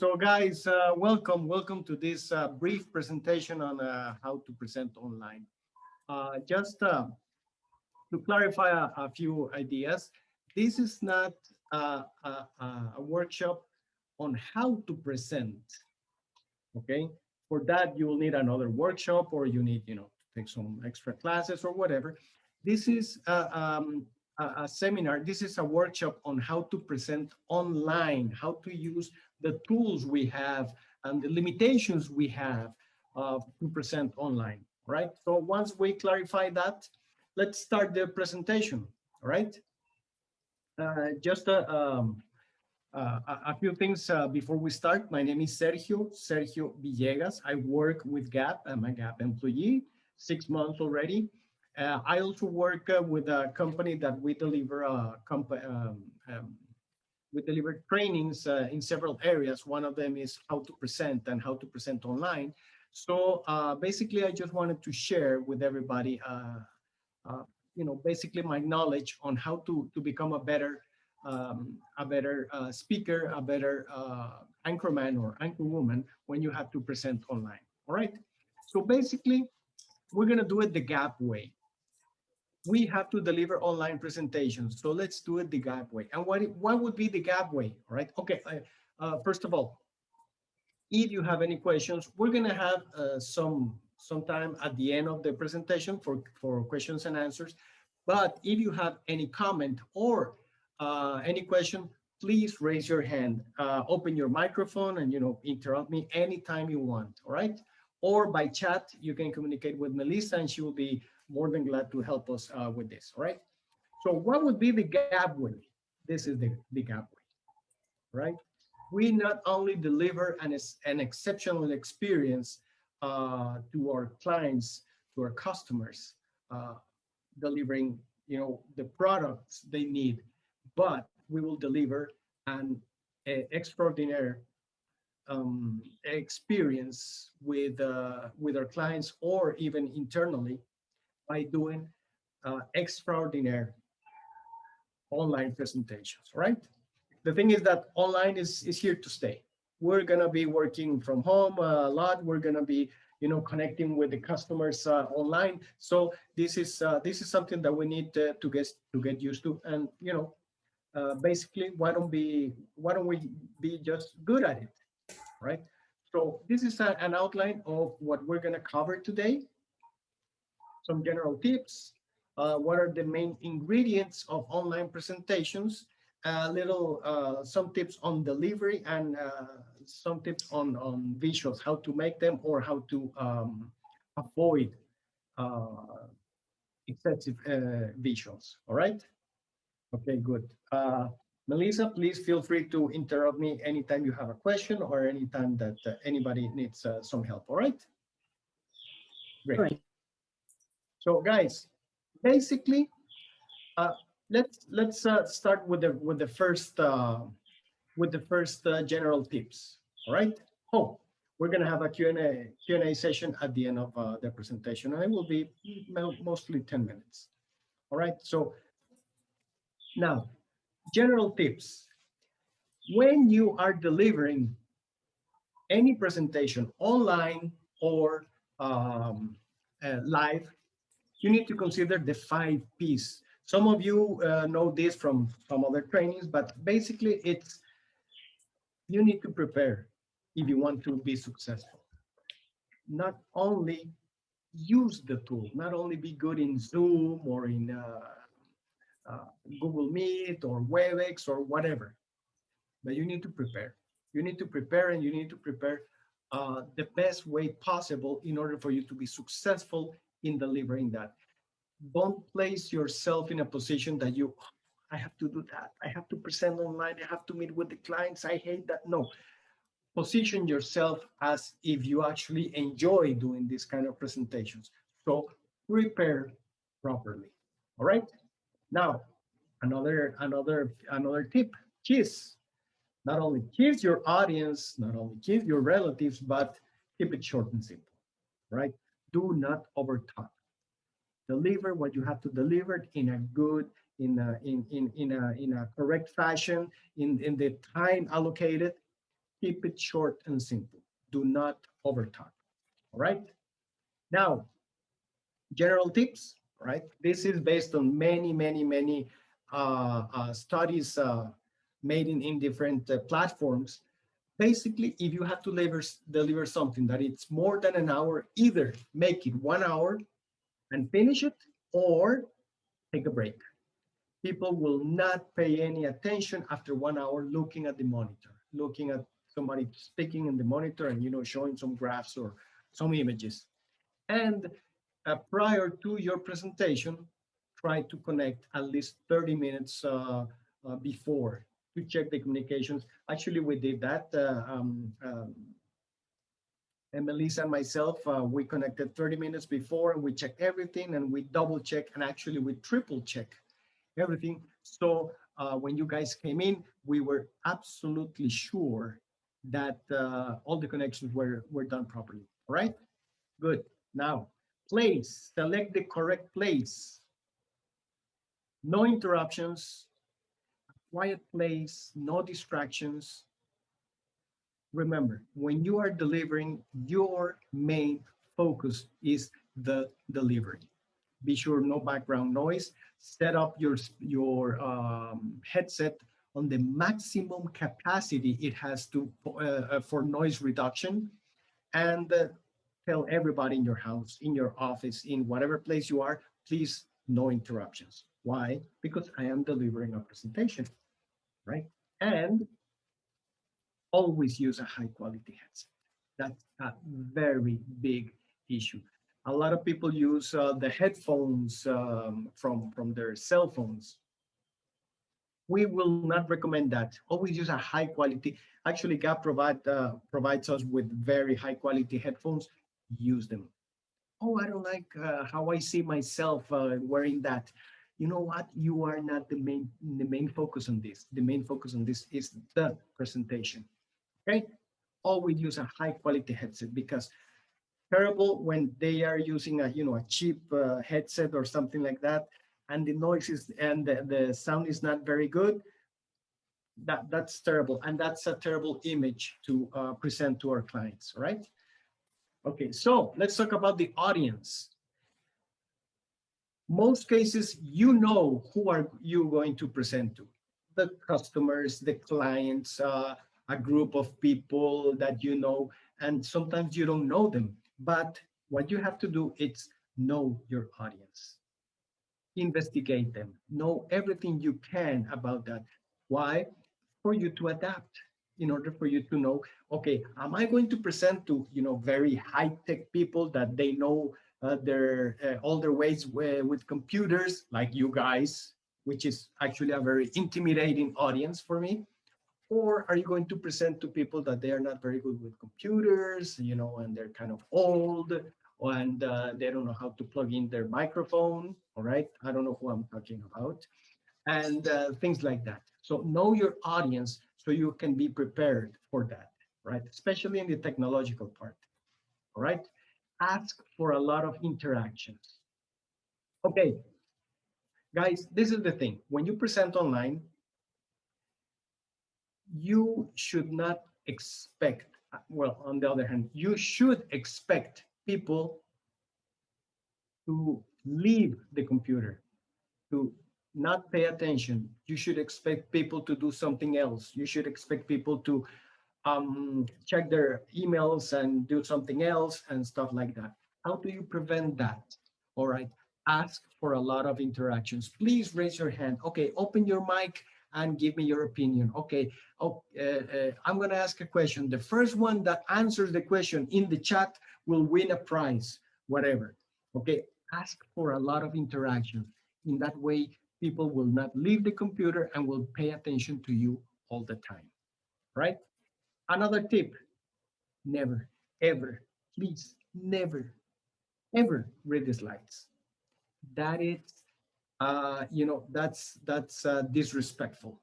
So guys, welcome to this brief presentation on how to present online. Just to clarify a few ideas, this is not a workshop on how to present, okay? For that, you will need another workshop or you need, to take some extra classes or whatever. This is a seminar. This is a workshop on how to present online, how to use the tools we have and the limitations we have to present online, right? So once we clarify that, let's start the presentation, all right? Just a few things before we start. My name is Sergio Villegas. I work with Gap. I'm a Gap employee, 6 months already. I also work with a company that we deliver we deliver trainings in several areas. One of them is how to present and how to present online. So basically, I just wanted to share with everybody, basically my knowledge on how to become a better speaker, a better anchorman or anchorwoman when you have to present online. All right. So basically, we're gonna do it the Gap way. We have to deliver online presentations. So let's do it the Gap way. And what would be the Gap way? All right. Okay. First of all, if you have any questions, we're gonna have some time at the end of the presentation for questions and answers. But if you have any comment or any question, please raise your hand, open your microphone, and interrupt me anytime you want. All right. Or by chat, you can communicate with Melissa, and she will be more than glad to help us with this. All right. So what would be the Gap way? This is the Gap way, right? We not only deliver an exceptional experience to our clients, to our customers, uh, delivering the products they need, but we will deliver an extraordinary experience with our clients or even internally by doing extraordinary online presentations, right? The thing is that online is here to stay. We're gonna be working from home a lot. We're gonna be, connecting with the customers online. So this is something that we need to get used to. And basically, why don't we be just good at it, right? So this is an outline of what we're gonna cover today. Some general tips. What are the main ingredients of online presentations? A little, some tips on delivery and some tips on visuals, how to make them or how to avoid uh, excessive visuals. All right. Okay, good. Melissa, please feel free to interrupt me anytime you have a question or anytime that anybody needs some help. All right. Great. Right. So guys, basically, uh, let's start with the first general tips. All right. Oh, we're gonna have a Q&A session at the end of the presentation, and it will be mostly 10 minutes. All right. So now, general tips. When you are delivering any presentation online or um, live, you need to consider the 5 Ps. Some of you know this from some other trainings, but basically it's you need to prepare if you want to be successful. Not only use the tool, not only be good in Zoom or in uh, Google Meet or WebEx or whatever, but you need to prepare. You need to prepare and you need to prepare the best way possible in order for you to be successful in delivering that. Don't place yourself in a position that I have to do that. I have to present online. I have to meet with the clients. I hate that. No, position yourself as if you actually enjoy doing this kind of presentations. So prepare properly. All right. Now, another tip: kiss. Not only kiss your audience, not only kiss your relatives, but keep it short and simple. Right? Do not overtalk. Deliver what you have to deliver in a good, in a correct fashion, in the time allocated. Keep it short and simple. Do not overtalk. All right. Now, general tips. Right. This is based on many studies made in different platforms. Basically, if you have to deliver something that it's more than an hour, either make it 1 hour and finish it, or take a break. People will not pay any attention after 1 hour looking at the monitor, looking at somebody speaking in the monitor and showing some graphs or some images. And prior to your presentation, try to connect at least 30 minutes before to check the communications. Actually, we did that. And Melissa and myself, we connected 30 minutes before and we checked everything and we double check and actually we triple check everything. So when you guys came in, we were absolutely sure that all the connections were done properly. All right, good. Now, place, select the correct place. No interruptions, quiet place, no distractions. Remember, when you are delivering, your main focus is the delivery. Be sure no background noise. Set up your headset on the maximum capacity it has to for noise reduction, and tell everybody in your house, in your office, in whatever place you are, please no interruptions. Why? Because I am delivering a presentation, right? And always use a high quality headset. That's a very big issue. A lot of people use the headphones from their cell phones. We will not recommend that. Always use a high quality. Actually, Gap provides us with very high quality headphones. Use them. Oh, I don't like how I see myself wearing that. You know what? You are not the main focus on this. The main focus on this is the presentation. Okay, always use a high quality headset, because terrible when they are using a cheap headset or something like that, and the noise is and the sound is not very good. That's terrible, and that's a terrible image to present to our clients, right? Okay, so let's talk about the audience. Most cases, who are you going to present to: the customers, the clients, a group of people that and sometimes you don't know them. But what you have to do is know your audience, investigate them, know everything you can about that. Why? For you to adapt, in order for you to know, okay, am I going to present to very high tech people that they know their all their ways with computers, like you guys, which is actually a very intimidating audience for me? Or are you going to present to people that they are not very good with computers, and they're kind of old, and they don't know how to plug in their microphone? All right, I don't know who I'm talking about, and things like that. So know your audience so you can be prepared for that, right? Especially in the technological part. All right, ask for a lot of interactions. Okay, guys, this is the thing. When you present online, you should not expect, well, on the other hand, you should expect people to leave the computer, to not pay attention. You should expect people to do something else. You should expect people to check their emails and do something else and stuff like that. How do you prevent that? All right. Ask for a lot of interactions. Please raise your hand. Okay, open your mic and give me your opinion. Okay, I'm going to ask a question. The first one that answers the question in the chat will win a prize, whatever. Okay, ask for a lot of interactions. In that way, people will not leave the computer and will pay attention to you all the time, right? Another tip: never, ever, please, never, ever read the slides. That is, that's disrespectful.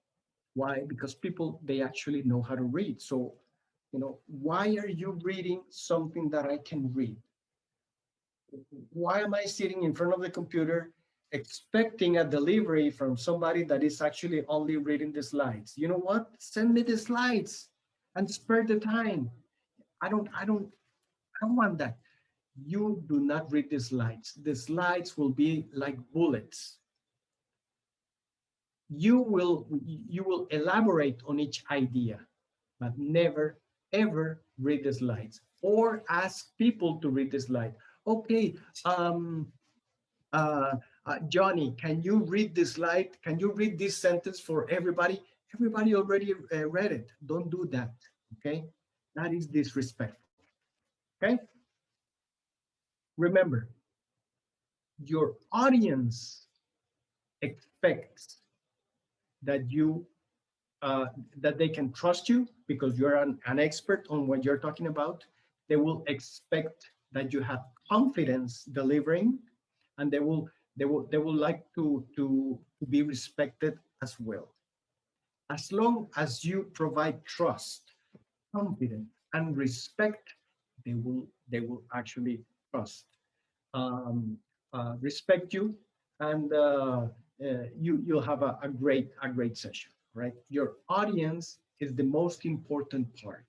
Why? Because people, they actually know how to read. So, why are you reading something that I can read? Why am I sitting in front of the computer expecting a delivery from somebody that is actually only reading the slides? You know what? Send me the slides and spare the time. I don't want that. You do not read the slides. The slides will be like bullets. You will elaborate on each idea, but never ever read the slides or ask people to read the slide. Okay, uh, Johnny, can you read this slide? Can you read this sentence for everybody? Everybody already read it. Don't do that, okay? That is disrespectful, okay? Remember, your audience expects that you that they can trust you because you're an expert on what you're talking about. They will expect that you have confidence delivering, and they will like to be respected as well. As long as you provide trust, confidence, and respect, they will actually trust, um, respect you, and you'll have a great session, right? Your audience is the most important part.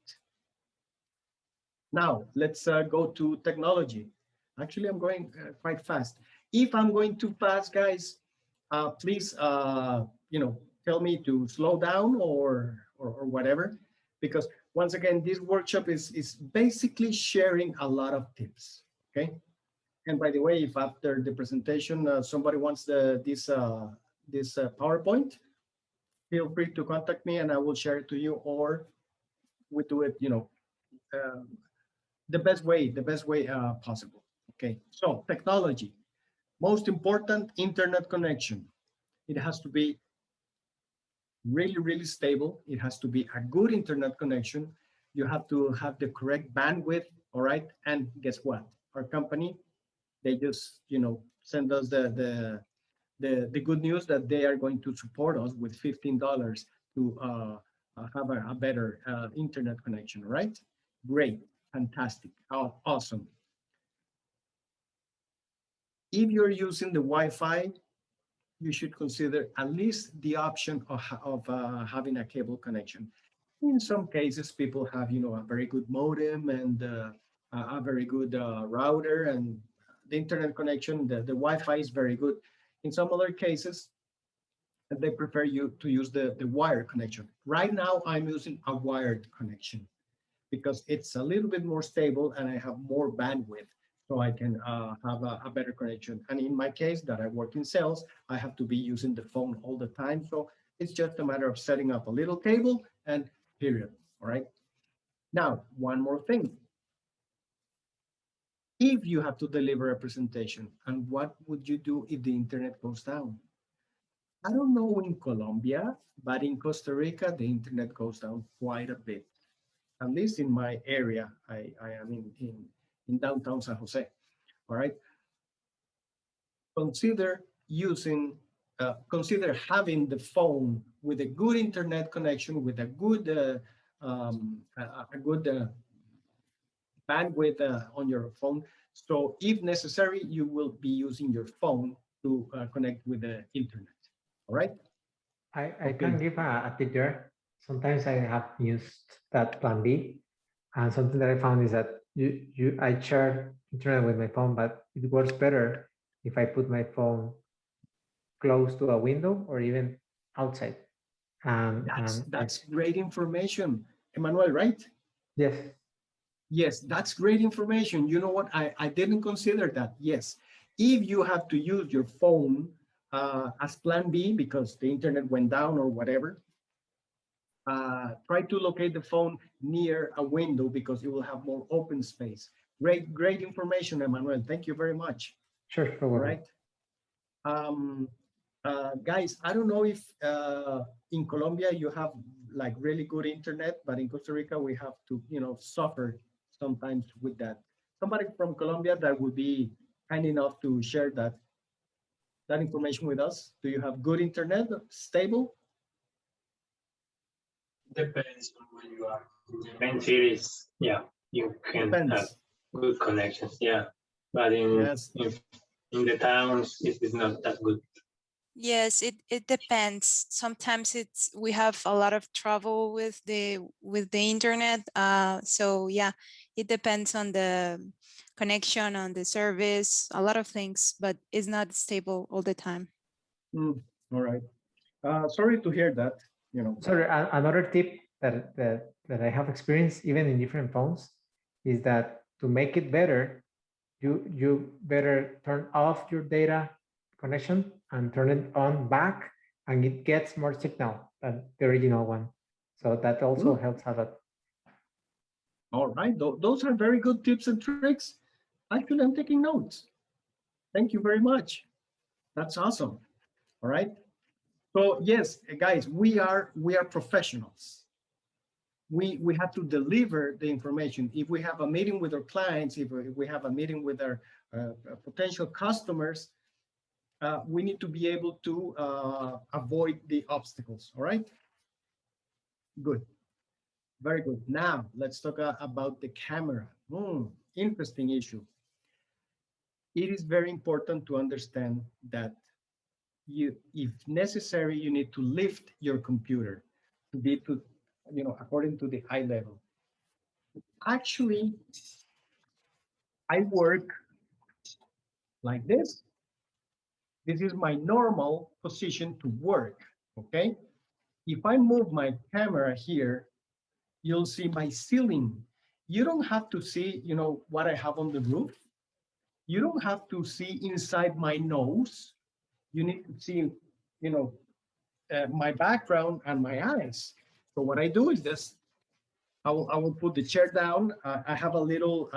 Now let's go to technology. Actually, I'm going quite fast. If I'm going too fast, guys, please tell me to slow down or whatever, because once again, this workshop is basically sharing a lot of tips. Okay. And by the way, if after the presentation somebody wants this PowerPoint, feel free to contact me and I will share it to you, or we do it, uh, the best way possible. Okay, so technology, most important, internet connection. It has to be really, really stable. It has to be a good internet connection. You have to have the correct bandwidth, all right? And guess what? Our company, they just, send us the good news that they are going to support us with $15 to have a better internet connection, right? Great, fantastic, awesome. If you're using the Wi-Fi, you should consider at least the option of having a cable connection. In some cases, people have, a very good modem and a very good router, and the internet connection, the Wi-Fi is very good. In some other cases, they prefer you to use the wired connection. Right now, I'm using a wired connection because it's a little bit more stable and I have more bandwidth, so I can have a better connection. And in my case, that I work in sales, I have to be using the phone all the time. So it's just a matter of setting up a little cable and period. All right. Now, one more thing. If you have to deliver a presentation, and what would you do if the internet goes down? I don't know in Colombia, but in Costa Rica, the internet goes down quite a bit. At least in my area, I am in downtown San Jose. All right. Consider using, consider having the phone with a good internet connection, with a good, bandwidth on your phone. So if necessary, you will be using your phone to connect with the internet. All right. I Okay. can give a tip there. Sometimes I have used that plan B, and something that I found is that I share internet with my phone, but it works better if I put my phone close to a window or even outside. And That's great information, Emmanuel, right? yes, Yes, that's great information. You know what? I didn't consider that. Yes. If you have to use your phone as plan B because the internet went down or whatever, try to locate the phone near a window because you will have more open space. Great information, Emmanuel. Thank you very much. sure, no All worry. right. Guys, I don't know if in Colombia you have like really good internet, but in Costa Rica we have to, suffer sometimes with that. Somebody from Colombia that would be kind enough to share that information with us. Do you have good internet, stable? Depends on where you are. In the main cities, yeah, you can have Depends. good connections, yeah. But Yes. in the towns, it is not that good. Yes, it depends. Sometimes we have a lot of trouble with the internet. So yeah, it depends on the connection, on the service, a lot of things, but it's not stable all the time. All right. Sorry to hear that. You know. Sorry, another tip that I have experienced even in different phones is that to make it better, you better turn off your data connection and turn it on back, and it gets more signal than the original one. So that also helps a lot. All right. Those are very good tips and tricks. Actually, I'm taking notes. Thank you very much. That's awesome. All right. So yes, guys, we are professionals. We have to deliver the information. If we have a meeting with our clients, if we have a meeting with our potential customers, we need to be able to avoid the obstacles. All right. Good. Very good. Now let's talk about the camera. Interesting issue. It is very important to understand that if necessary, you need to lift your computer to be to, according to the eye level. Actually, I work like this. This is my normal position to work, okay? If I move my camera here, you'll see my ceiling. You don't have to see, what I have on the roof. You don't have to see inside my nose. You need to see, my background and my eyes. So what I do is this. I will put the chair down. I have a little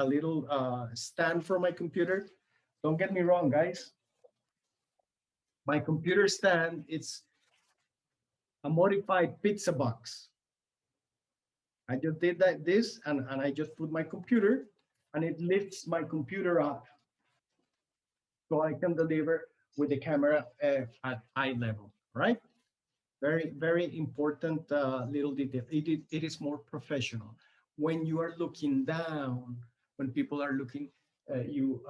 stand for my computer. Don't get me wrong, guys. My computer stand, it's a modified pizza box. I just did this, and I just put my computer, and it lifts my computer up so I can deliver with the camera at eye level, right? Very, very important little detail. It is more professional. When you are looking down, when people are looking at you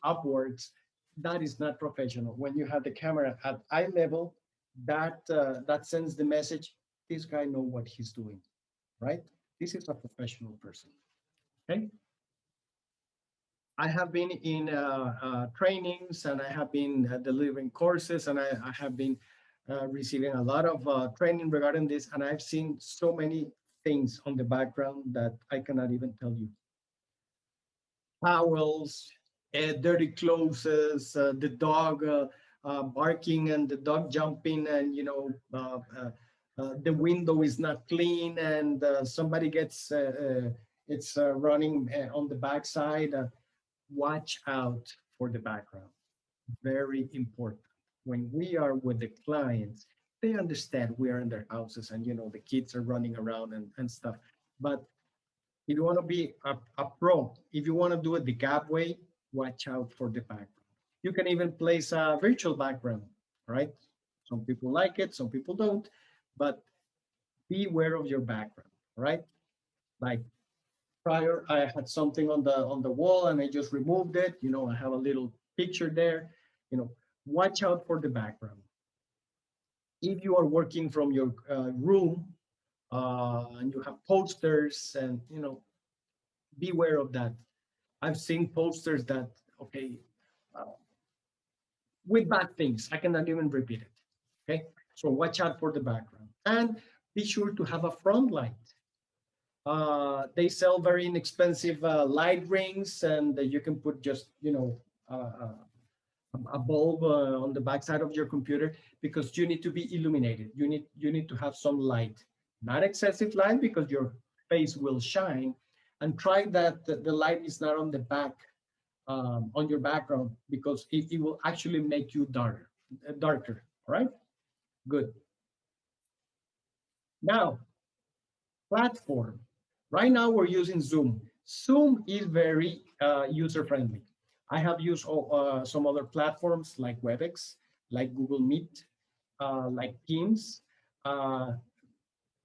upwards, that is not professional. When you have the camera at eye level, that sends the message, this guy know what he's doing, right? This is a professional person, okay? I have been in trainings, and I have been delivering courses, and I have been receiving a lot of training regarding this, and I've seen so many things on the background that I cannot even tell you. Towels, dirty clothes, the dog barking, and the dog jumping, and the window is not clean, and somebody gets it's running on the backside. Watch out for the background. Very important. When we are with the clients, they understand we are in their houses, and the kids are running around and stuff. But if you want to be a pro, if you want to do it the gap way, watch out for the background. You can even place a virtual background, right? Some people like it, some people don't, but be aware of your background, right? Like prior, I had something on the wall, and I just removed it. I have a little picture there. Watch out for the background. If you are working from your room, and you have posters, and beware of that. I've seen posters that, okay, uh, with bad things. I cannot even repeat it. Okay, so watch out for the background, and be sure to have a front light. They sell very inexpensive light rings, and you can put just a bulb on the backside of your computer, because you need to be illuminated. You need to have some light, not excessive light, because your face will shine. And try that the light is not on the back, on your background, because it will actually make you darker. All right, good. Now, platform. Right now we're using Zoom. Zoom is very user-friendly. I have used some other platforms like WebEx, like Google Meet, like Teams, uh,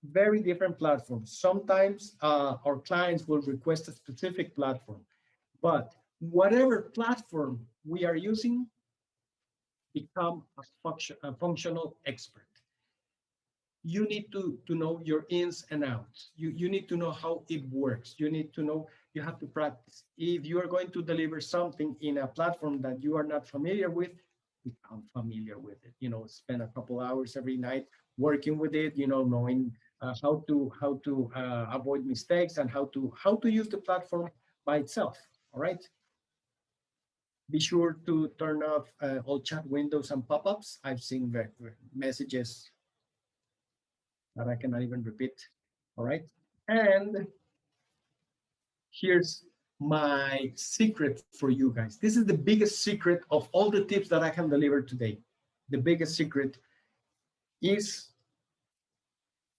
very different platforms. Sometimes our clients will request a specific platform, but whatever platform we are using, become a functional expert. You need to know your ins and outs. You need to know how it works. You need to know, you have to practice. If you are going to deliver something in a platform that you are not familiar with, become familiar with it. Spend a couple hours every night working with it, knowing how to avoid mistakes and how to use the platform by itself. All right. Be sure to turn off all chat windows and pop-ups. I've seen messages that I cannot even repeat. All right. And here's my secret for you guys. This is the biggest secret of all the tips that I can deliver today. The biggest secret is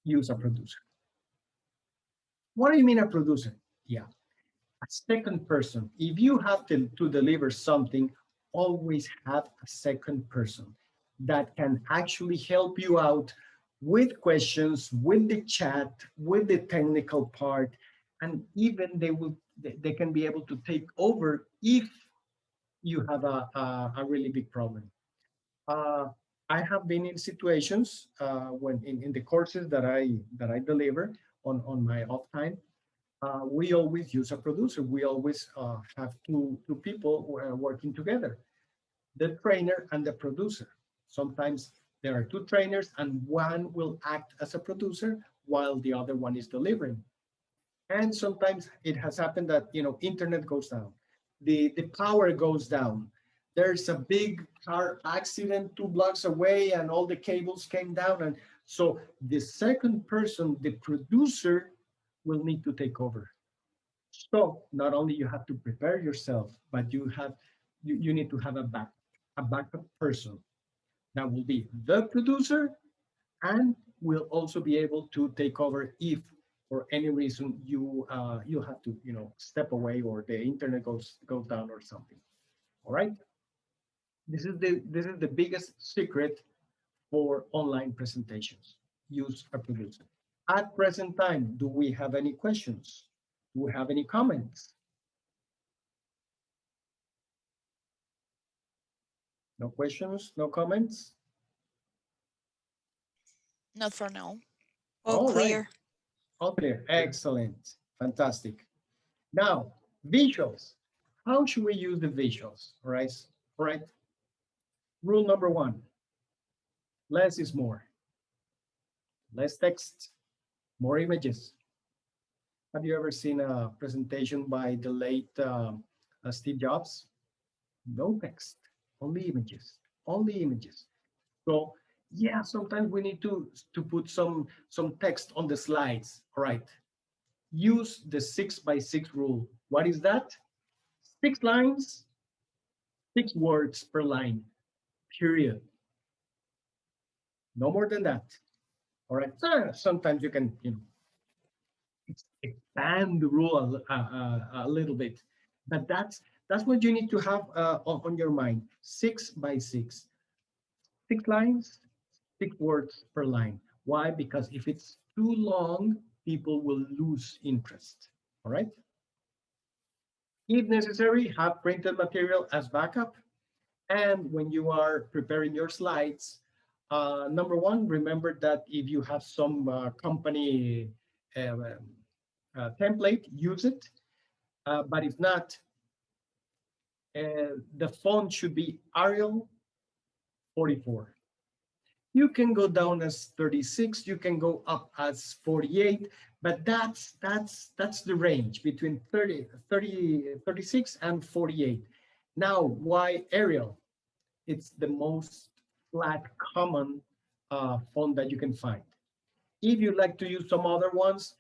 use a producer. What do you mean a producer? Yeah, a second person. If you have to deliver something, always have a second person that can actually help you out with questions, with the chat, with the technical part, and even they can be able to take over if you have a really big problem. Uh, I have been in situations when in the courses that I deliver on my off time. We always use a producer. We always have two people who are working together, the trainer and the producer. Sometimes there are two trainers and one will act as a producer while the other one is delivering. And sometimes it has happened that, internet goes down, the power goes down. There's a big car accident 2 blocks away and all the cables came down. And so the second person, the producer, will need to take over. So not only you have to prepare yourself, but you need to have a backup person that will be the producer and will also be able to take over if for any reason you have to step away or the internet goes down or something. All right. This is the biggest secret for online presentations. Use a producer. At present time, do we have any questions? Do we have any comments? No questions, no comments? Not for now. All All right, clear. all clear. Excellent, fantastic. Now, visuals. How should we use the visuals? All right. Rule number one, less is more. Less text, more images. Have you ever seen a presentation by the late Steve Jobs? No text, only images, only images. So yeah, sometimes we need to put some text on the slides. All right. Use the 6x6 rule. What is that? 6 lines, 6 words per line, period. No more than that. All right. Sometimes you can, expand the rule a little bit, but that's what you need to have on your mind. 6x6, 6 lines, 6 words per line. Why? Because if it's too long, people will lose interest. All right. If necessary, have printed material as backup. And when you are preparing your slides, number one, remember that if you have some company template, use it. But if not, the font should be Arial 44. You can go down as 36, you can go up as 48, but that's the range between 36 and 48. Now, why Arial? It's the most flat, common font that you can find. If you like to use some other ones,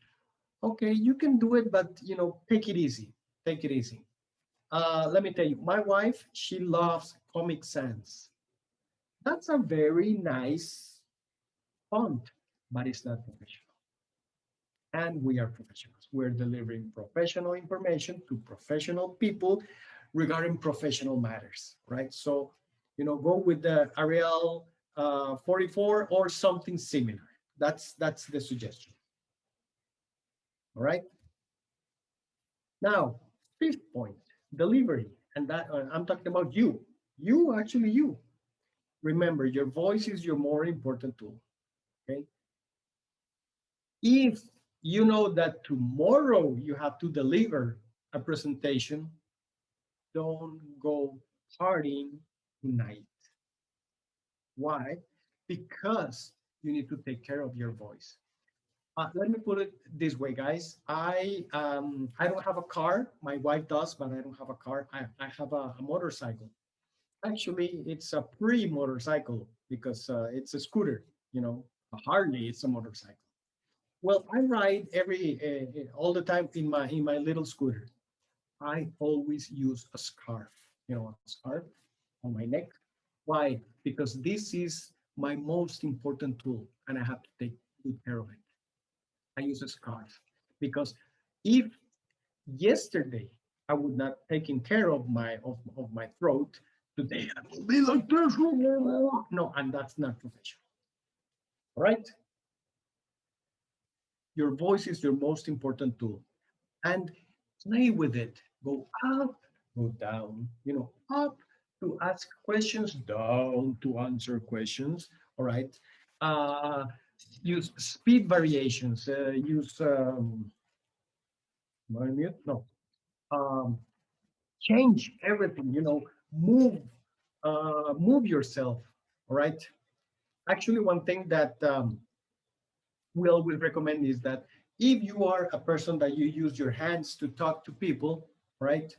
okay, you can do it, but take it easy. Take it easy. Let me tell you, my wife, she loves Comic Sans. That's a very nice font, but it's not professional. And we are professionals. We're delivering professional information to professional people regarding professional matters, right? So, go with the Arial 44 or something similar. That's the suggestion. All right. Now, fifth point, delivery. And that I'm talking about you. You, actually you. Remember, your voice is your more important tool. Okay. If you know that tomorrow you have to deliver a presentation, don't go partying tonight. Why? Because you need to take care of your voice. Let me put it this way, guys. I don't have a car. My wife does, but I don't have a car. I have a motorcycle. Actually, it's a pre-motorcycle because it's a scooter. You know, a Harley. It's a motorcycle. Well, I ride all the time in my little scooter. I always use a scarf. You know, a scarf on my neck. Why? Because this is my most important tool, and I have to take good care of it. I use a scarf because if yesterday I would not taken care of my throat, today I will be like this. No, and that's not professional. All right? Your voice is your most important tool. And play with it. Go up, go down, you know, up to ask questions, down to answer questions. All right. Uh, use speed variations. Use am I mute? No. Um, change everything. You know, move yourself. All right. Actually, one thing that we always recommend is that if you are a person that you use your hands to talk to people, right?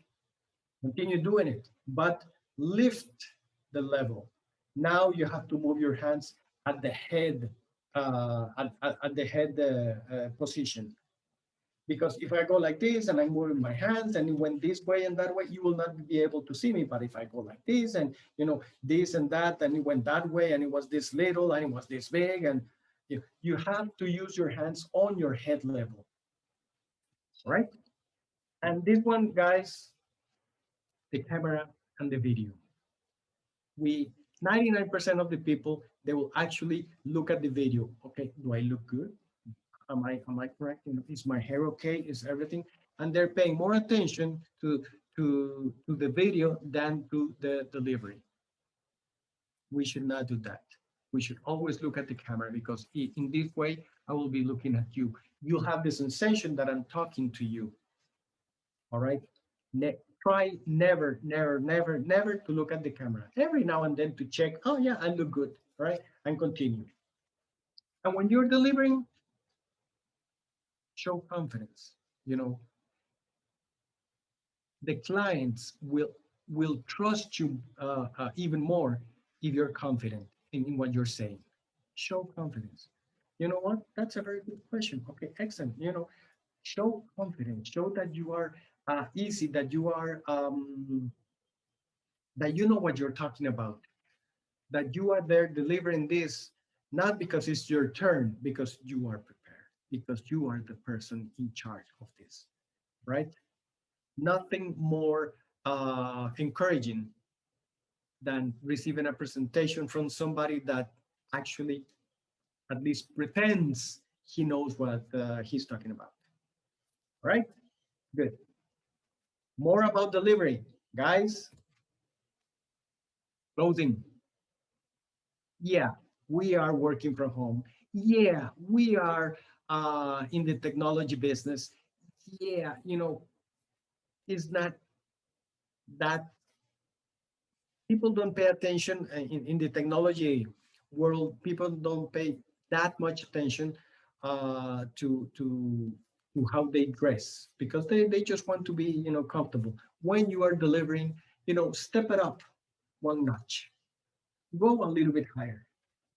Continue doing it, but lift the level. Now you have to move your hands at the head, at the head position. Because if I go like this and I'm moving my hands and it went this way and that way, you will not be able to see me. But if I go like this and you know this and that, and it went that way and it was this little and it was this big, and you have to use your hands on your head level, right? And this one, guys, the camera and the video. We 99% of the people they will actually look at the video. Okay, do I look good? Am I correct? You know, is my hair okay? Is everything? And they're paying more attention to the video than to the delivery. We should not do that. We should always look at the camera because in this way I will be looking at you. You'll have the sensation that I'm talking to you. All right. Try never to look at the camera. Every now and then to check, oh yeah, I look good, right? And continue. And when you're delivering, show confidence. You know, the clients will trust you even more if you're confident in what you're saying. Show confidence. You know what? That's a very good question. Okay, excellent. You know, show confidence. Show that you are easy, that you know what you're talking about, that you are there delivering this, not because it's your turn, because you are prepared, because you are the person in charge of this, right? Nothing more encouraging than receiving a presentation from somebody that actually at least pretends he knows what he's talking about, right? Good. More about delivery. Guys, closing. Yeah, we are working from home. Yeah, we are in the technology business. Yeah, you know, it's not that people don't pay attention in the technology world. People don't pay that much attention to how they dress because they just want to be, you know, comfortable. When you are delivering, you know, step it up one notch, go a little bit higher.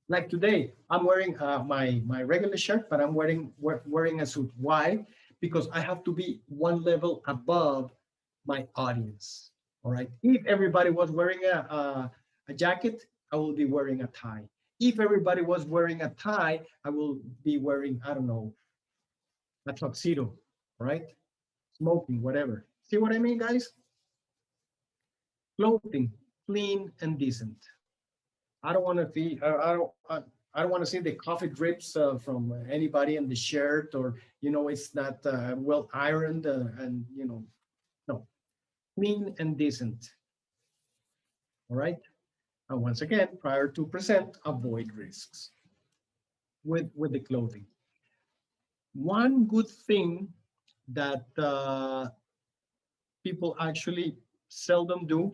Like today, I'm wearing my regular shirt, but I'm wearing a suit. Why? Because I have to be one level above my audience. All right. If everybody was wearing a jacket, I will be wearing a tie. If everybody was wearing a tie, I will be wearing, I don't know, a tuxedo, right? Smoking, whatever. See what I mean, guys? Clothing, clean and decent. I don't want to see. I don't want to see the coffee drips from anybody in the shirt, or you know, it's not well ironed, and you know, no, clean and decent. All right. And once again, prior to present, avoid risks with the clothing. One good thing that people actually seldom do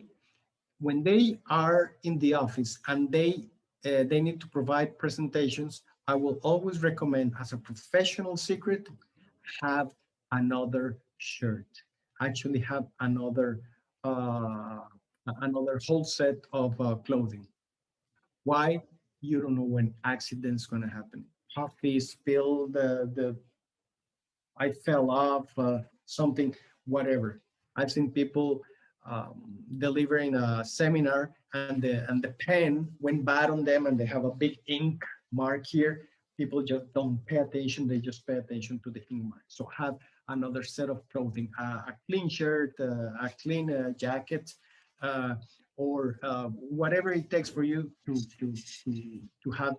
when they are in the office and they need to provide presentations, I will always recommend as a professional secret, have another shirt. Actually have uh, another whole set of clothing. Why? You don't know when accidents going to happen. Coffee spill, the I fell off, something, whatever. I've seen people delivering a seminar and the pen went bad on them and they have a big ink mark here. People just don't pay attention. They just pay attention to the ink mark. So have another set of clothing, a clean shirt, a clean jacket, uh, or whatever it takes for you to have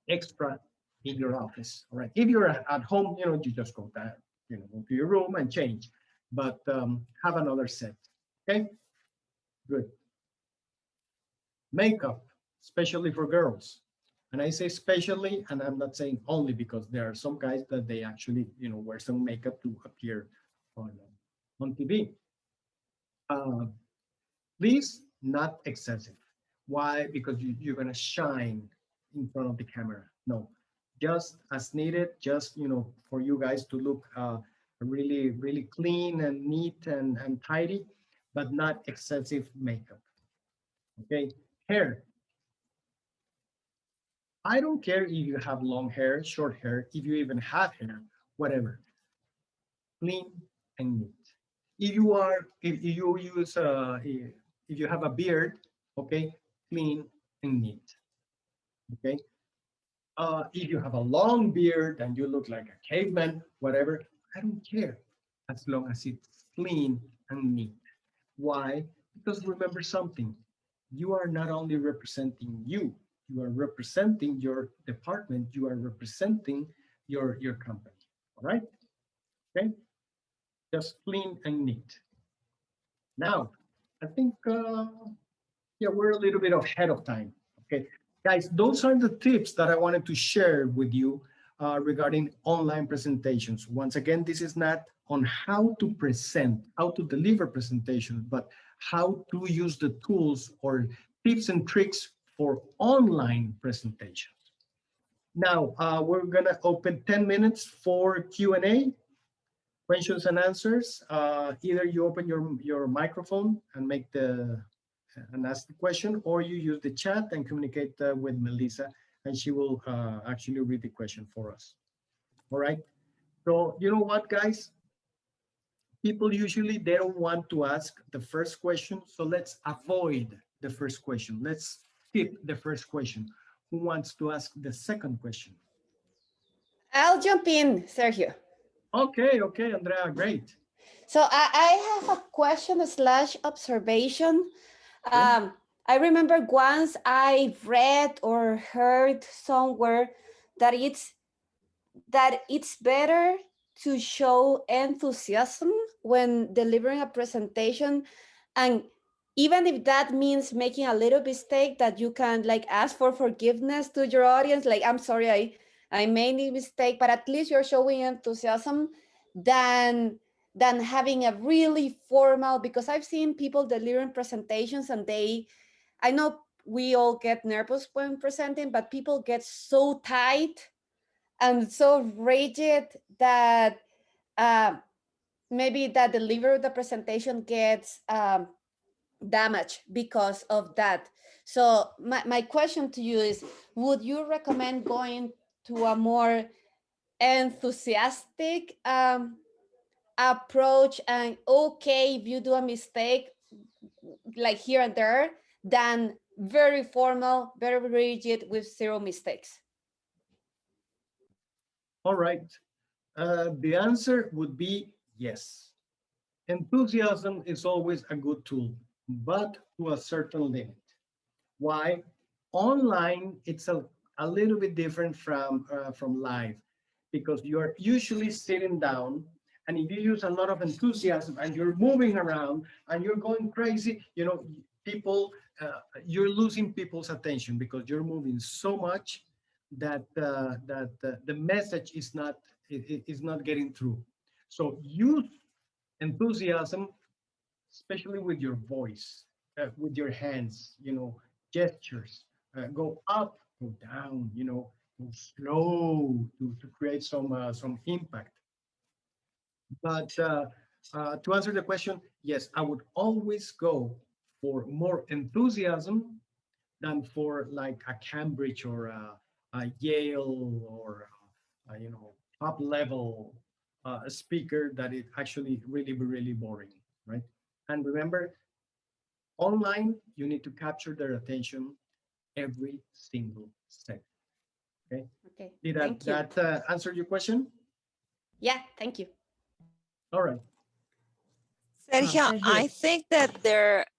extra in your office. All right. If you're at home, you just go that, go to your room and change, but have another set. Okay, good. Makeup, especially for girls. And I say especially, and I'm not saying only because there are some guys that they actually, wear some makeup to appear on TV. Please, not excessive. Why? Because you're gonna shine in front of the camera. No, just as needed. Just for you guys to look really, really clean and neat and tidy, but not excessive makeup. Okay, hair. I don't care if you have long hair, short hair, if you even have hair, whatever. Clean and neat. If you use if you have a beard, okay, clean and neat. Okay. If you have a long beard and you look like a caveman, whatever, I don't care as long as it's clean and neat. Why? Because remember something, you are not only representing you are representing your department, you are representing your company. All right? Okay? Just clean and neat. Now, I think yeah, we're a little bit ahead of time. Okay, guys, those are the tips that I wanted to share with you regarding online presentations. Once again, this is not on how to present, how to deliver presentations, but how to use the tools or tips and tricks for online presentations. Now, we're gonna open 10 minutes for Q&A, questions and answers. Either you open your microphone and make and ask the question, or you use the chat and communicate with Melissa, and she will actually read the question for us. All right. So you know what, guys? People usually they don't want to ask the first question, so let's avoid the first question. Let's skip the first question. Who wants to ask the second question? I'll jump in, Sergio. Okay, okay, Andrea, great. So I have a question slash observation. I remember once I read or heard somewhere that it's better to show enthusiasm when delivering a presentation, and even if that means making a little mistake, that you can like ask for forgiveness to your audience, like I'm sorry, I made a mistake, but at least you're showing enthusiasm than having a really formal, because I've seen people delivering presentations and I know we all get nervous when presenting, but people get so tight and so rigid that maybe the delivery of the presentation gets damaged because of that. So my question to you is, would you recommend going to a more enthusiastic approach, and okay if you do a mistake like here and there, than very formal, very rigid with zero mistakes? All right. The answer would be yes. Enthusiasm is always a good tool, but to a certain limit. Why? Online, it's a little bit different from live, because you're usually sitting down, and if you use a lot of enthusiasm and you're moving around and you're going crazy, people, you're losing people's attention because you're moving so much that the message is not getting through. So use enthusiasm, especially with your voice, with your hands, gestures. Go up, go down, go slow to create some impact. But to answer the question, yes, I would always go for more enthusiasm than for like a Cambridge or a Yale or top level speaker that is actually really really boring, right? And remember, online you need to capture their attention every single second. Okay, Okay, did thank you. that answer your question? Yeah, thank you. All right. Sergio, Sergio. I think that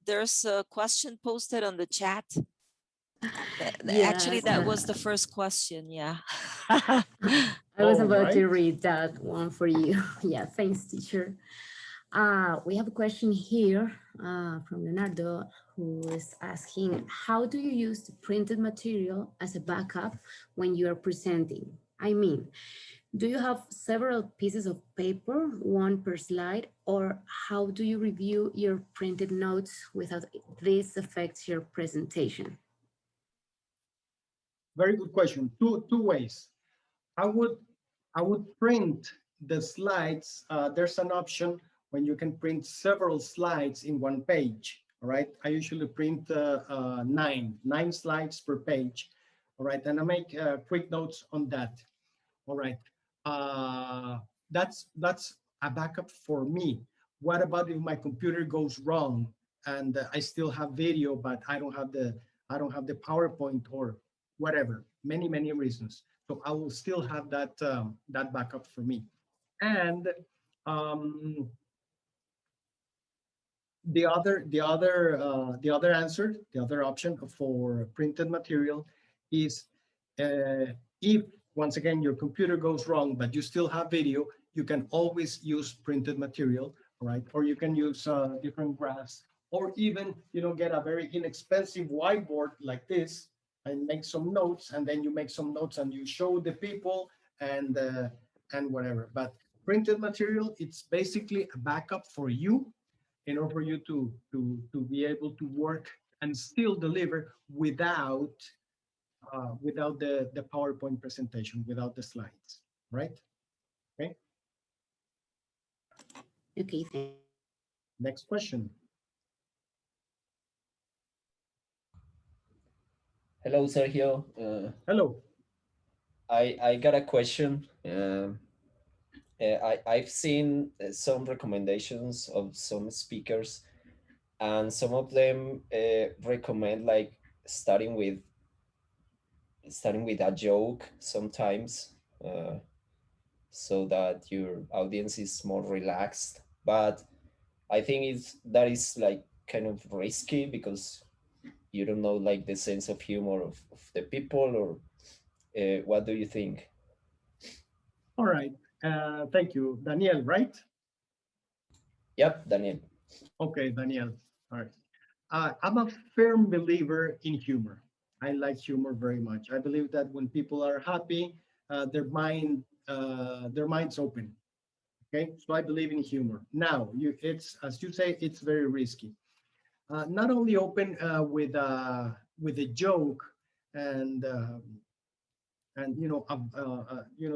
there's a question posted on the chat. Actually, Yes, that was the first question. Yeah. I was All about to right. read that one for you. Yeah, thanks, teacher. We have a question here from Leonardo, who is asking, how do you use the printed material as a backup when you are presenting? I mean, do you have several pieces of paper, one per slide, or how do you review your printed notes without this affects your presentation? Very good question. Two ways. I would I would print the slides. There's an option when you can print several slides in one page. All right. I usually print nine slides per page. All right, and I make quick notes on that. All right. Uh, that's a backup for me. What about if my computer goes wrong and I still have video, but I don't have the PowerPoint or whatever. Many reasons. So I will still have that backup for me. And um, the other option for printed material is if once again your computer goes wrong but you still have video, you can always use printed material, right? Or you can use different graphs, or even get a very inexpensive whiteboard like this and make some notes, and then you make some notes and you show the people and whatever. But printed material, it's basically a backup for you in order for you to be able to work and still deliver without the PowerPoint presentation, without the slides, right? Okay. Okay, thank Next question. Hello, Sergio. Hello. I got a question. I've seen some recommendations of some speakers, and some of them recommend like starting with a joke sometimes, so that your audience is more relaxed. But I think that is like kind of risky because you don't know like the sense of humor of the people, or what do you think? All right. Thank you, Daniel, right? Yep, Daniel. Okay, Daniel. All right. I'm a firm believer in humor. I like humor very much. I believe that when people are happy, their mind's open. Okay, so I believe in humor. Now, it's as you say, it's very risky. Not only open with a joke and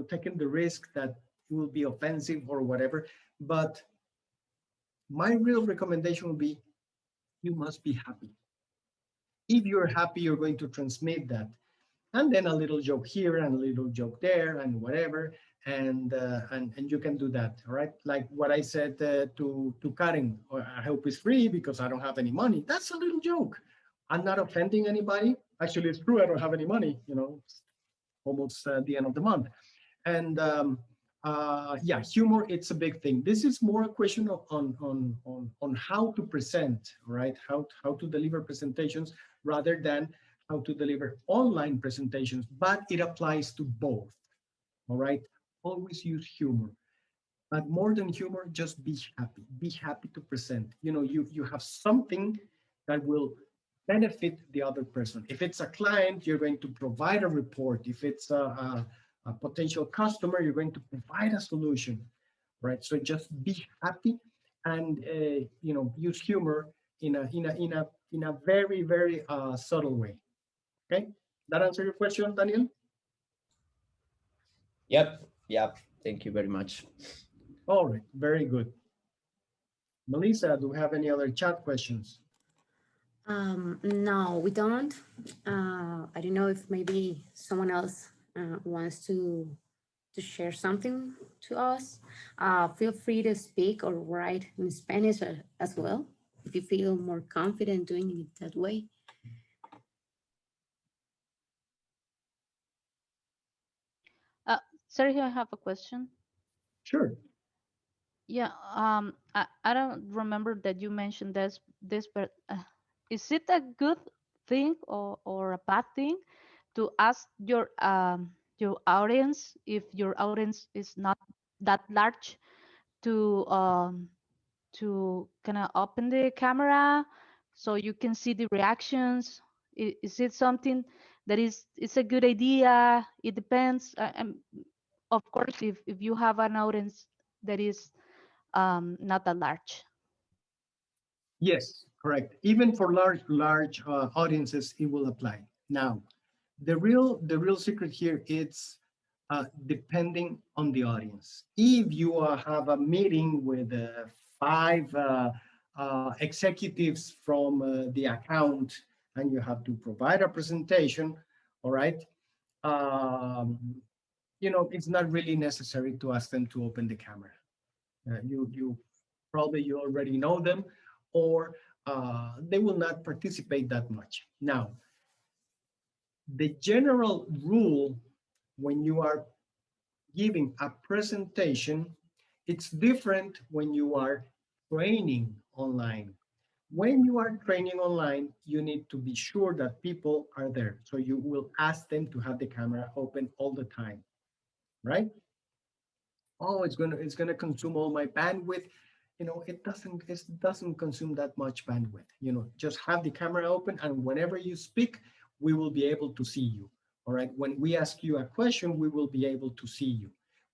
taking the risk that it will be offensive or whatever, but my real recommendation would be you must be happy. If you're happy, you're going to transmit that, and then a little joke here and a little joke there and whatever, and you can do that. All right, like what I said to Karen, I hope it's free because I don't have any money. That's a little joke. I'm not offending anybody. Actually, it's true, I don't have any money, it's almost the end of the month. And yeah, humor, it's a big thing. This is more a question of on how to present, right? How to deliver presentations rather than how to deliver online presentations, but it applies to both. All right, always use humor, but more than humor, just be happy. Be happy to present. You have something that will benefit the other person. If it's a client, you're going to provide a report. If it's a potential customer, you're going to provide a solution, right? So just be happy and use humor in a very, very subtle way. Okay, that answer your question, Daniel? Yep. Yep. Thank you very much. All right, very good. Melissa, do we have any other chat questions? No, we don't. I don't know if maybe someone else wants to share something to us. Feel free to speak or write in Spanish as well, if you feel more confident doing it that way. Sergio, I have a question. Sure. Yeah, I don't remember that you mentioned this, but is it a good thing or a bad thing to ask your audience, if your audience is not that large, to kind of open the camera so you can see the reactions? Is it something that it's a good idea? It depends. Of course, if you have an audience that is not that large. Yes, correct. Even for large audiences, it will apply. Now, the real secret here is depending on the audience. If you have a meeting with 5 executives from the account and you have to provide a presentation, all right, it's not really necessary to ask them to open the camera. You probably you already know them, or they will not participate that much. Now, the general rule when you are giving a presentation, it's different when you are training online. When you are training online, you need to be sure that people are there. So you will ask them to have the camera open all the time, right? Oh, it's gonna consume all my bandwidth. It doesn't consume that much bandwidth. Just have the camera open, and whenever you speak, we will be able to see you. All right. When we ask you a question, we will be able to see you.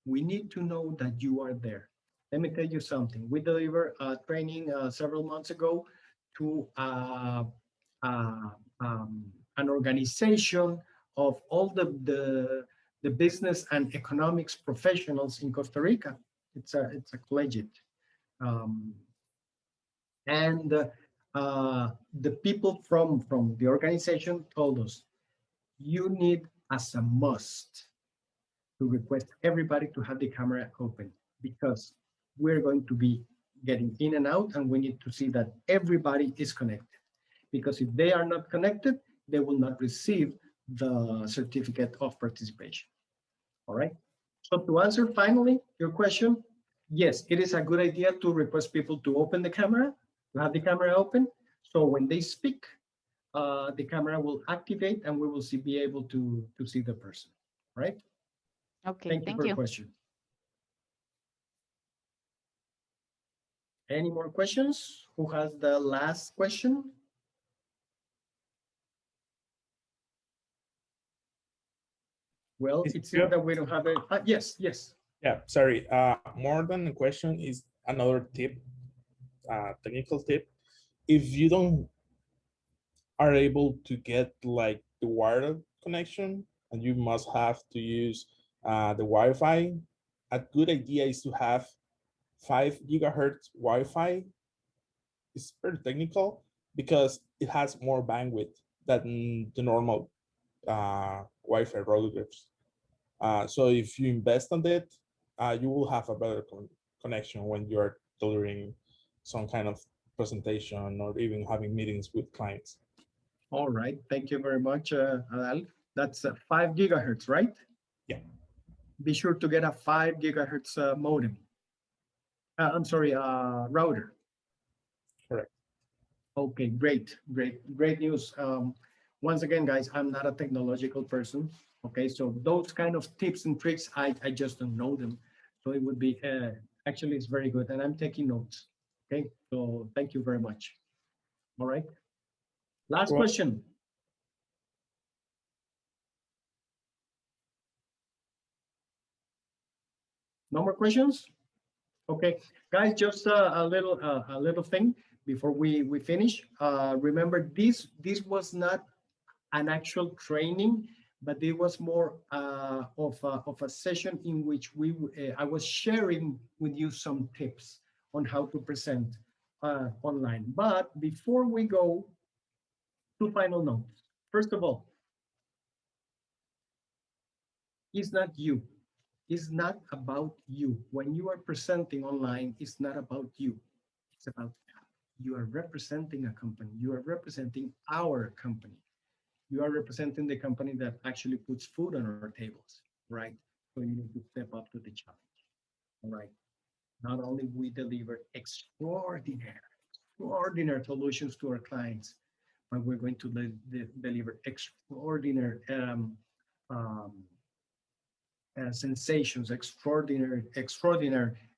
We need to know that you are there. Let me tell you something. We delivered a training several months ago to uh, an organization of all the business and economics professionals in Costa Rica. It's a collegiate. Um, and the people from the organization told us, you need as a must to request everybody to have the camera open, because we're going to be getting in and out, and we need to see that everybody is connected. Because if they are not connected, they will not receive the certificate of participation. All right. So to answer finally your question, yes, it is a good idea to request people to open the camera, to have the camera open. So when they speak, the camera will activate and we will be able to see the person, right? Okay, Thank you thank for you. your question. Any more questions? Who has the last question? Well, it seems that we don't have a, yes. Yeah, sorry. More than a question is another tip, technical tip. If you don't are able to get like the wired connection and you must have to use the Wi-Fi, a good idea is to have 5 gigahertz Wi-Fi. It's very technical because it has more bandwidth than the normal Wi-Fi routers. So if you invest on it, you will have a better connection when you're delivering some kind of presentation or even having meetings with clients. All right. Thank you very much, Adal. That's 5 gigahertz, right? Yeah. Be sure to get a 5 gigahertz modem. I'm sorry, router. Correct. Okay, great news. Once again, guys, I'm not a technological person. Okay, so those kind of tips and tricks, I just don't know them. So it would be, actually, it's very good. And I'm taking notes. Okay, so thank you very much. All right. Last Well- question. No more questions? Okay, guys, just a little thing before we finish. Remember, this was not an actual training, but it was more of a session in which I was sharing with you some tips on how to present online. But before we go, two final notes. First of all, it's not you. It's not about you. When you are presenting online, it's not about you. It's about you are representing a company. You are representing our company. You are representing the company that actually puts food on our tables, right? So you need to step up to the challenge, all right? Not only we deliver extraordinary solutions to our clients, but we're going to deliver extraordinary um, sensations, extraordinary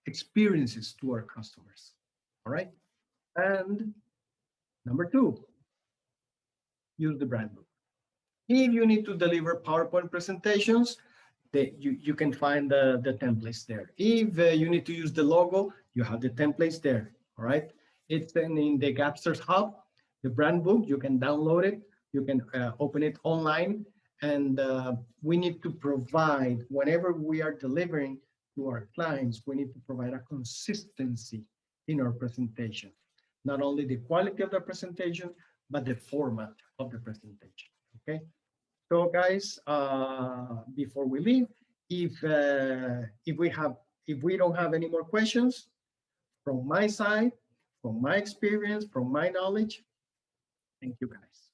experiences to our customers. All right. And number two, use the brand book. If you need to deliver PowerPoint presentations, you can find the templates there. If you need to use the logo, you have the templates there. All right. It's in the Gapsters Hub, the brand book. You can download it. You can open it online. And we need to provide, whenever we are delivering to our clients, we need to provide a consistency in our presentation. Not only the quality of the presentation, but the format of the presentation. Okay. So guys, before we leave, if we don't have any more questions, from my side, from my experience, from my knowledge, thank you guys.